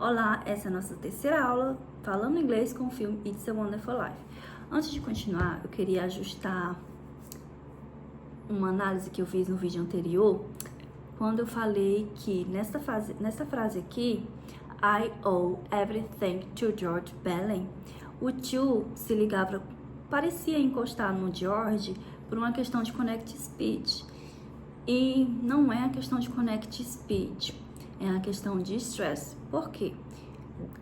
Olá, essa é a nossa terceira aula falando inglês com o filme It's a Wonderful Life. Antes de continuar, eu queria ajustar uma análise que eu fiz no vídeo anterior, quando eu falei que nessa frase aqui, I owe everything to George Bailey, o to se ligava, parecia encostar no George por uma questão de connect speech. E não é a questão de connect speech, é a questão de stress. Por quê?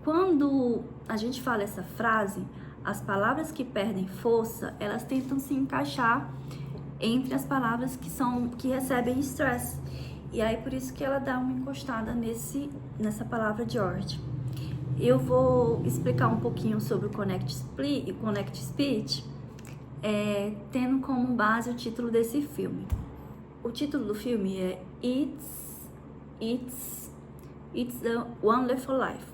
Quando a gente fala essa frase, as palavras que perdem força, elas tentam se encaixar entre as palavras que recebem stress. E aí por isso que ela dá uma encostada nessa palavra George. Eu vou explicar um pouquinho sobre o connect speech, tendo como base o título desse filme. O título do filme é It's a Wonderful Life.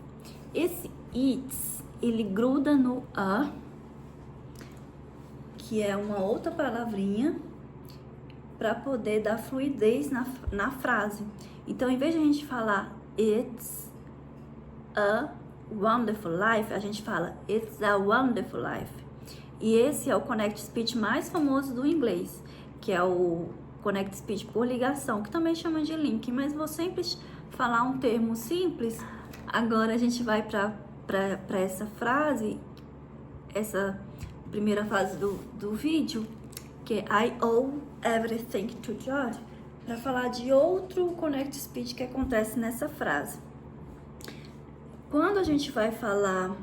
Esse it's, ele gruda no a, que é uma outra palavrinha, para poder dar fluidez na frase. Então, em vez de a gente falar It's a Wonderful Life, a gente fala It's a Wonderful Life. E esse é o connect speech mais famoso do inglês, que é o connect speech por ligação, que também chama de link, mas vou sempre falar um termo simples. Agora a gente vai para essa frase, essa primeira fase do vídeo, que é I owe everything to George, para falar de outro connect speech que acontece nessa frase. Quando a gente vai falar,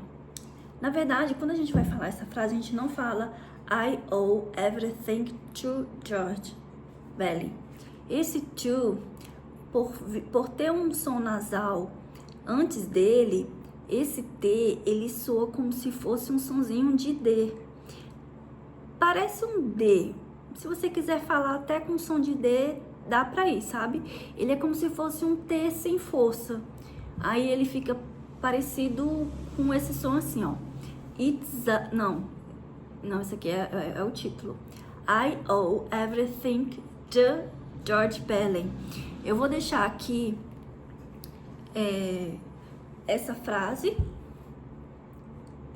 na verdade, quando a gente vai falar essa frase, a gente não fala I owe everything to George Bailey. Esse to, por ter um som nasal antes dele, esse T, ele soa como se fosse um sonzinho de D. Parece um D. Se você quiser falar até com som de D, dá pra ir, sabe? Ele é como se fosse um T sem força. Aí ele fica parecido com esse som assim, ó. Não, esse aqui é o título. I owe everything to George Bailey. Eu vou deixar aqui essa frase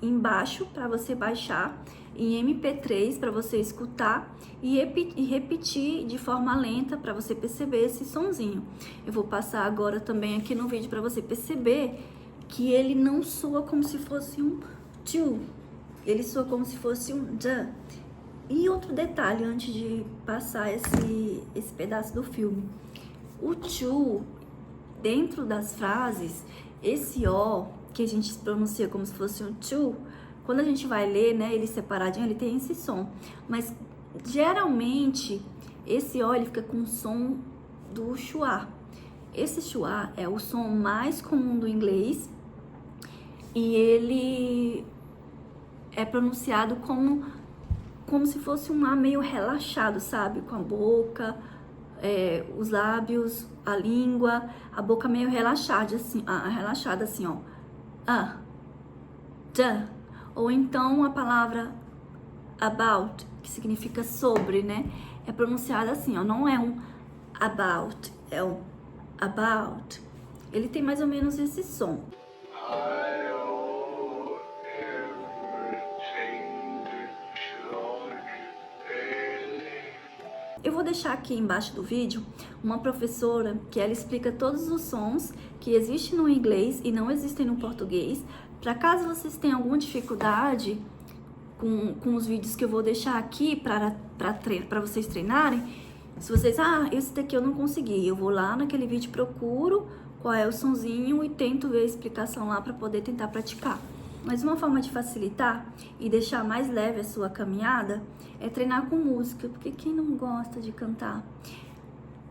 embaixo para você baixar em MP3 para você escutar e repetir de forma lenta para você perceber esse sonzinho. Eu vou passar agora também aqui no vídeo para você perceber que ele não soa como se fosse um to, ele soa como se fosse um the. E outro detalhe antes de passar esse pedaço do filme, o to, dentro das frases, esse O, que a gente pronuncia como se fosse um to, quando a gente vai ler, né, ele separadinho, ele tem esse som. Mas, geralmente, esse O, ele fica com o som do schwa. Esse schwa é o som mais comum do inglês e ele é pronunciado como se fosse um A meio relaxado, sabe? Com a boca, os lábios, a língua, a boca meio relaxada assim, ó. Ou então a palavra about, que significa sobre, né? É pronunciada assim, ó. Não é um about, é um about. Ele tem mais ou menos esse som. Eu vou deixar aqui embaixo do vídeo uma professora que ela explica todos os sons que existem no inglês e não existem no português, para caso vocês tenham alguma dificuldade com os vídeos que eu vou deixar aqui para vocês treinarem. Se vocês, esse daqui eu não consegui, eu vou lá naquele vídeo, procuro qual é o sonzinho e tento ver a explicação lá para poder tentar praticar. Mas uma forma de facilitar e deixar mais leve a sua caminhada é treinar com música, porque quem não gosta de cantar?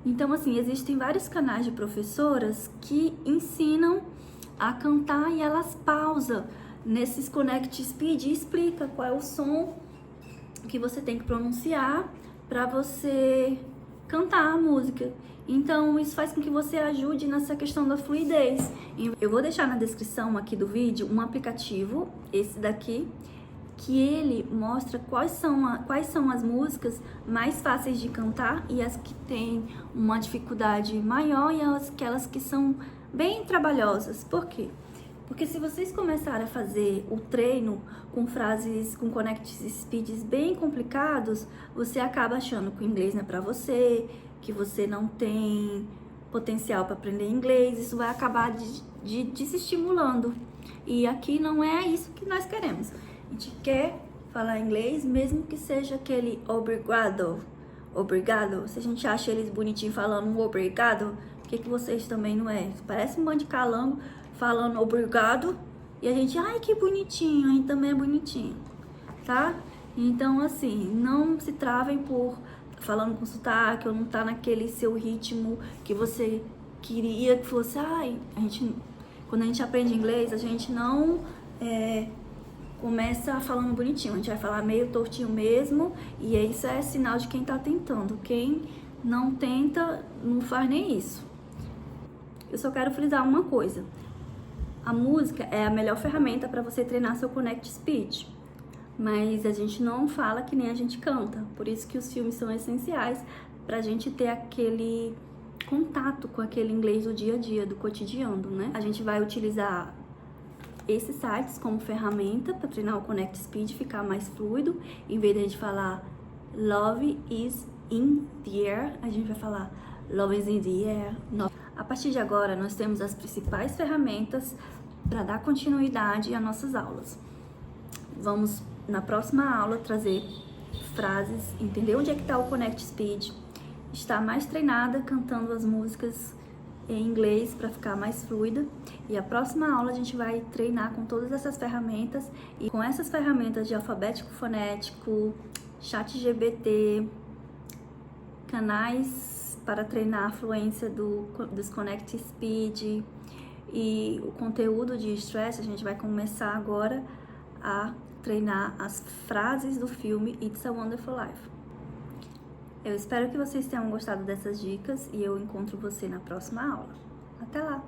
Então, assim, existem vários canais de professoras que ensinam a cantar e elas pausam nesses connect speed e explica qual é o som que você tem que pronunciar para você cantar a música. Então, isso faz com que você ajude nessa questão da fluidez. Eu vou deixar na descrição aqui do vídeo um aplicativo, esse daqui, que ele mostra quais são as músicas mais fáceis de cantar e as que têm uma dificuldade maior e aquelas que são bem trabalhosas. Por quê? Porque se vocês começarem a fazer o treino com frases, com connect speeds bem complicados, você acaba achando que o inglês não é pra você, que você não tem potencial para aprender inglês, isso vai acabar desestimulando. E aqui não é isso que nós queremos. A gente quer falar inglês, mesmo que seja aquele obrigado. Obrigado. Se a gente acha eles bonitinhos falando um obrigado, por que vocês também não é? Parece um bando de calango falando obrigado e a gente, ai que bonitinho, a gente também é bonitinho, tá? Então, assim, não se travem por falando com sotaque ou não tá naquele seu ritmo que você queria que fosse. Ai, quando a gente aprende inglês, a gente não começa falando bonitinho, a gente vai falar meio tortinho mesmo, e isso é sinal de quem tá tentando. Quem não tenta, não faz nem isso. Eu só quero frisar uma coisa. A música é a melhor ferramenta para você treinar seu connect speech, mas a gente não fala que nem a gente canta. Por isso que os filmes são essenciais pra gente ter aquele contato com aquele inglês do dia a dia, do cotidiano, né? A gente vai utilizar esses sites como ferramenta para treinar o connect speech, ficar mais fluido. Em vez de a gente falar love is in the air, a gente vai falar love is in the air. A partir de agora, nós temos as principais ferramentas para dar continuidade às nossas aulas. Vamos, na próxima aula, trazer frases, entender onde é que está o connect speech, estar mais treinada cantando as músicas em inglês para ficar mais fluida. E a próxima aula a gente vai treinar com todas essas ferramentas, e com essas ferramentas de alfabético fonético, ChatGPT, canais para treinar a fluência dos connect speed e o conteúdo de stress. A gente vai começar agora a treinar as frases do filme It's a Wonderful Life. Eu espero que vocês tenham gostado dessas dicas e eu encontro você na próxima aula. Até lá!